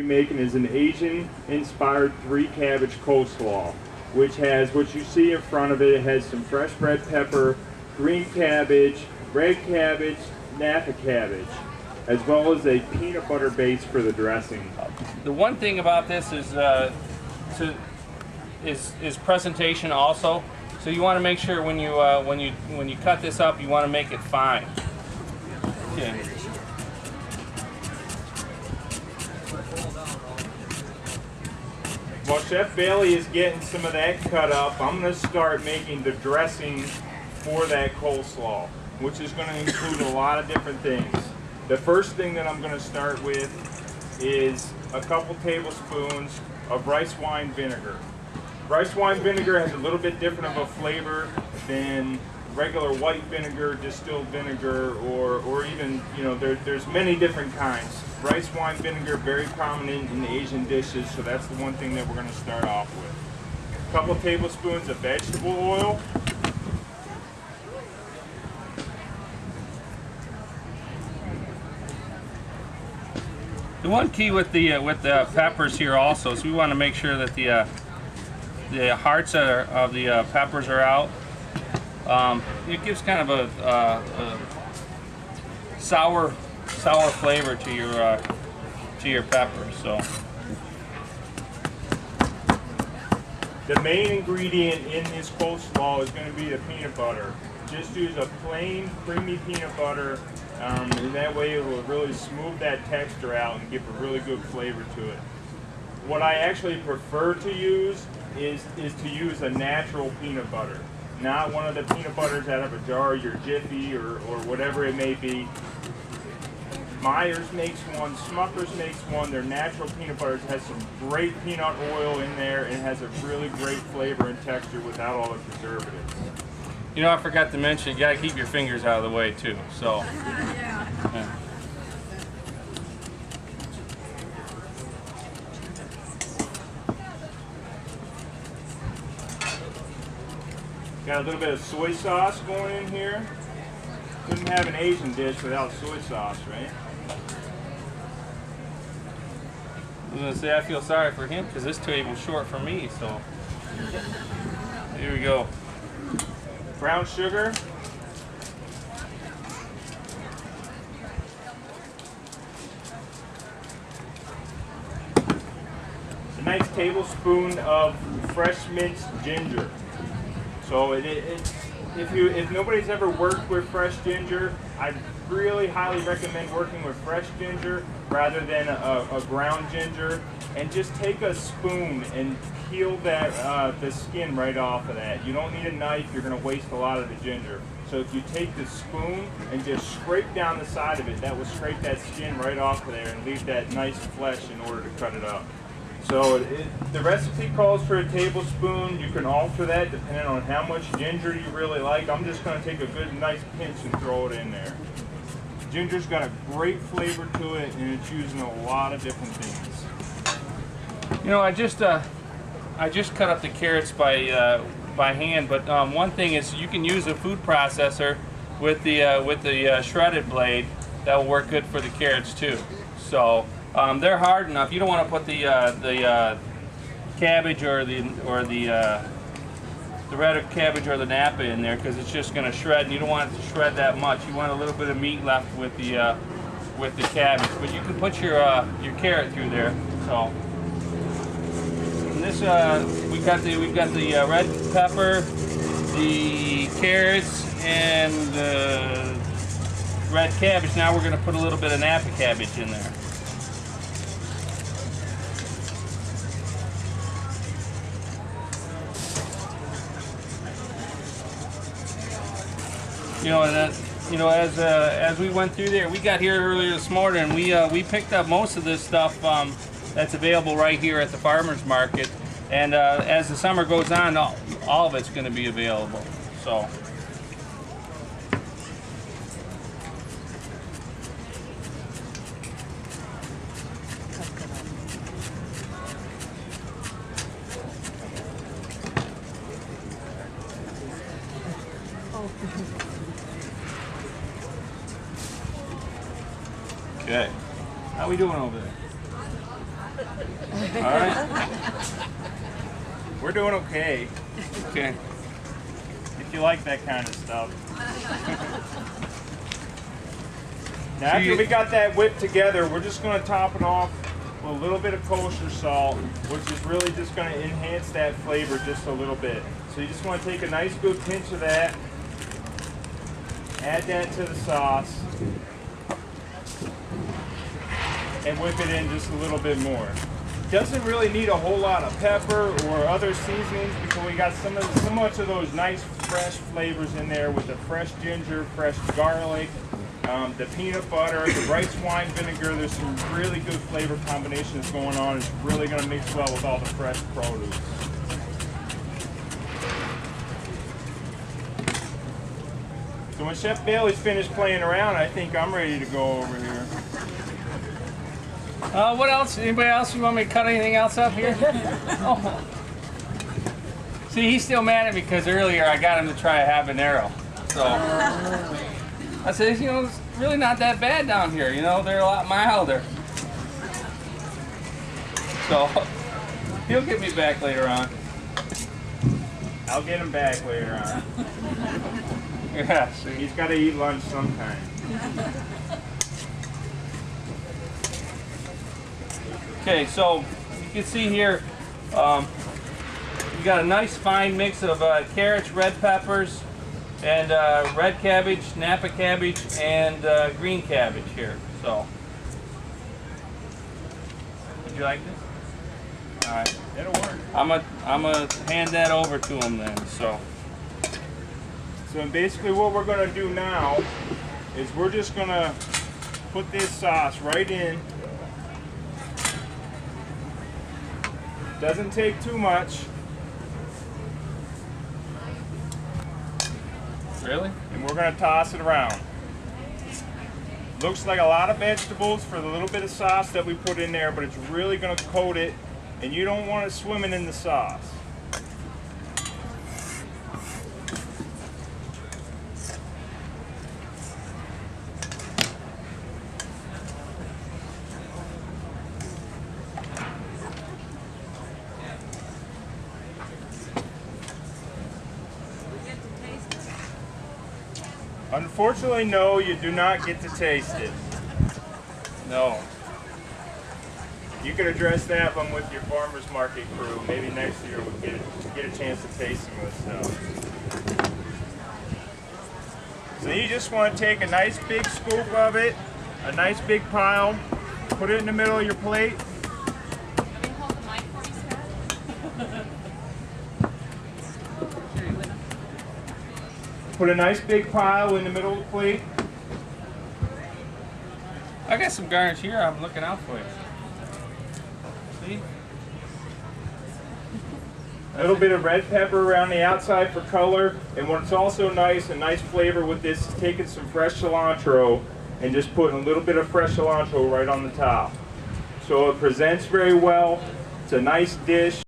be making is an Asian-inspired 3-cabbage coleslaw, which has what you see in front of it. It has some fresh red pepper, green cabbage, red cabbage, Napa cabbage, as well as a peanut butter base for the dressing. The one thing about this is presentation also. So you want to make sure when you cut this up, you want to make it fine. Okay. While Chef Bailey is getting some of that cut up, I'm going to start making the dressing for that coleslaw, which is going to include a lot of different things. The first thing that I'm going to start with is a couple tablespoons of rice wine vinegar. Rice wine vinegar has a little bit different of a flavor than regular white vinegar, distilled vinegar, or even, you know, there's many different kinds. Rice wine vinegar, very prominent in Asian dishes, so that's the one thing that we're going to start off with. A couple tablespoons of vegetable oil. The one key with the peppers here also is we want to make sure that the hearts of the peppers are out. It gives kind of a sour flavor to your peppers. So the main ingredient in this coleslaw is going to be the peanut butter. Just use a plain creamy peanut butter, and that way it will really smooth that texture out and give a really good flavor to it. What I actually prefer to use is to use a natural peanut butter, not one of the peanut butters out of a jar, your Jiffy or whatever it may be. Myers makes one, Smucker's makes one. Their natural peanut butters has some great peanut oil in there and has a really great flavor and texture without all the preservatives. you know, I forgot to mention, you got to keep your fingers out of the way too. So. Yeah. Got a little bit of soy sauce going in here. Couldn't have an Asian dish without soy sauce, right? I was going to say I feel sorry for him because this table's short for me, so here we go. Brown sugar. A nice tablespoon of fresh minced ginger. So if nobody's ever worked with fresh ginger, I really highly recommend working with fresh ginger rather than a ground ginger. And just take a spoon and peel that the skin right off of that. You don't need a knife, you're going to waste a lot of the ginger. So if you take the spoon and just scrape down the side of it, that will scrape that skin right off of there and leave that nice flesh in order to cut it up. So the recipe calls for a tablespoon. You can alter that depending on how much ginger you really like. I'm just going to take a good nice pinch and throw it in there. Ginger's got a great flavor to it, and it's used in a lot of different things. You know, I just cut up the carrots by hand, but one thing is you can use a food processor with the shredded blade. That will work good for the carrots too. So they're hard enough. You don't want to put the cabbage or the red cabbage or the Napa in there because it's just going to shred, and you don't want it to shred that much. You want a little bit of meat left with the cabbage, but you can put your carrot through there. So. And this we've got the red pepper, the carrots, and the red cabbage. Now we're going to put a little bit of Napa cabbage in there. As we went through there, we got here earlier this morning, and we picked up most of this stuff that's available right here at the farmers market. And as the summer goes on, all of it's going to be available. So. Okay. How we doing over there? All right. We're doing okay. Okay. If you like that kind of stuff. Now after we got that whipped together, we're just going to top it off with a little bit of kosher salt, which is really just going to enhance that flavor just a little bit. So you just want to take a nice good pinch of that, add that to the sauce, and whip it in just a little bit more. Doesn't really need a whole lot of pepper or other seasonings because we got so much of those nice fresh flavors in there with the fresh ginger, fresh garlic, the peanut butter, the rice wine vinegar. There's some really good flavor combinations going on. It's really going to mix well with all the fresh produce. So when Chef Bailey's finished playing around, I think I'm ready to go over here. What else? Anybody else? You want me to cut anything else up here? Oh. See, he's still mad at me because earlier I got him to try a habanero. So I said, you know, it's really not that bad down here. You know, they're a lot milder. So he'll get me back later on. I'll get him back later on. Yeah, see. He's got to eat lunch sometime. Okay, so you can see here, you got a nice fine mix of carrots, red peppers, and red cabbage, Napa cabbage, and green cabbage here. So, would you like this? All right, It'll work. I'm gonna hand that over to him then. So basically what we're going to do now is we're just going to put this sauce right in. Doesn't take too much. really, And we're going to toss it around. Looks like a lot of vegetables for the little bit of sauce that we put in there, but it's really going to coat it, and you don't want it swimming in the sauce. Unfortunately, no, you do not get to taste it. no. You could address that one with your farmer's market crew. Maybe next year we'll get a chance to taste some of this stuff. So you just want to take a nice big scoop of it, a nice big pile, put it in the middle of your plate. Put a nice big pile in the middle of the plate. I got some garnish here. I'm looking out for you. See? A little bit of red pepper around the outside for color. And what's also nice, a nice flavor with this is taking some fresh cilantro and just putting a little bit of fresh cilantro right on the top. So it presents very well. It's a nice dish.